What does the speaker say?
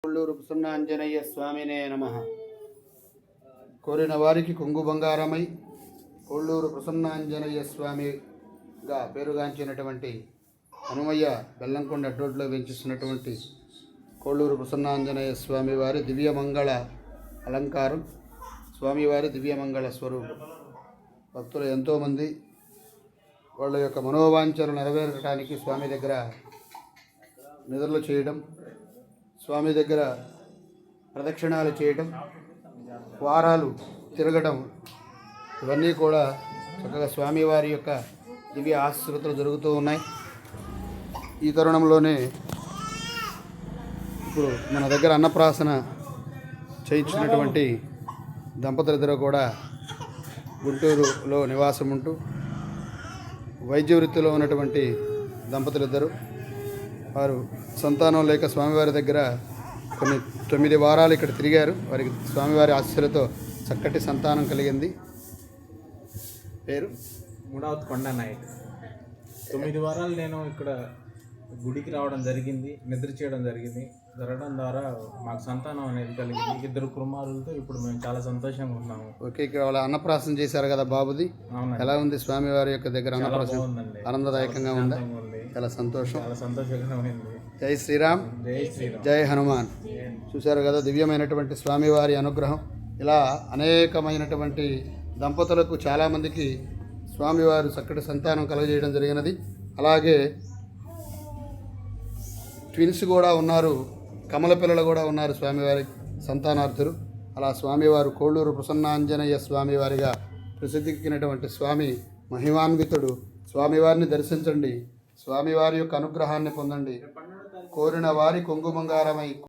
కొల్లూరు ప్రసన్నాంజనేయ స్వామినే నమః. కోరిన వారికి కొంగు బంగారమై కొల్లూరు ప్రసన్నాంజనేయ స్వామిగా పేరుగాంచినటువంటి హనుమయ్య బెల్లంకొండ అడ్డోడ్లో వెంచిస్తున్నటువంటి కొల్లూరు ప్రసన్నాంజనేయ స్వామివారి దివ్యమంగళ అలంకారం, స్వామివారి దివ్యమంగళ స్వరూపం. భక్తులు ఎంతోమంది వాళ్ళ యొక్క మనోవాంఛలు నెరవేరటానికి స్వామి దగ్గర నిద్రలు చేయడం, స్వామి దగ్గర ప్రదక్షిణాలు చేయడం, వారాలు తిరగడం, ఇవన్నీ కూడా చక్కగా స్వామివారి యొక్క దివ్య ఆశీస్సులతో జరుగుతూ ఉన్నాయి. ఈ తరుణంలోనే ఇప్పుడు మన దగ్గర అన్నప్రాసన చేయించినటువంటి దంపతులిద్దరూ కూడా గుంటూరులో నివాసం ఉంటూ వైద్య వృత్తిలో ఉన్నటువంటి దంపతులిద్దరూ వారు సంతానం లేక స్వామివారి దగ్గర 9 వారాలు ఇక్కడ తిరిగారు. వారికి స్వామివారి ఆశీస్సులతో చక్కటి సంతానం కలిగింది. పేరు మూడవది కొండ నాయక్. 9 వారాలు నేను ఇక్కడ గుడికి రావడం జరిగింది, నిద్ర చేయడం జరగడం ద్వారా మాకు సంతానం అనేది కలిగింది. 2 కుమారులతో ఇప్పుడు మేము చాలా సంతోషంగా ఉన్నాము. ఓకే, ఇక్కడ వాళ్ళ అన్నప్రాసన చేశారు కదా బాబుది. ఎలా ఉంది స్వామివారి యొక్క దగ్గర అన్నప్రాసన? ఆనందదాయకంగా ఉంది, చాలా సంతోషం, చాలా సంతోషంగా ఉంది. జై శ్రీరామ్, జై శ్రీరామ్, జై హనుమాన్. చూశారు కదా దివ్యమైనటువంటి స్వామివారి అనుగ్రహం. ఇలా అనేకమైనటువంటి దంపతులకు చాలామందికి స్వామివారు చక్కటి సంతానం కలుగజేయడం జరిగినది. అలాగే ట్విన్స్ కూడా ఉన్నారు, కమల పిల్లలు కూడా ఉన్నారు స్వామివారి సంతానార్థులు. అలా స్వామివారు కొల్లూరు ప్రసన్నాంజనేయ స్వామివారిగా ప్రసిద్ధికినటువంటి స్వామి మహిమాన్వితుడు. స్వామివారిని దర్శించండి, స్వామివారి యొక్క అనుగ్రహాన్ని పొందండి. కోరిన వారి కొంగు బంగారమై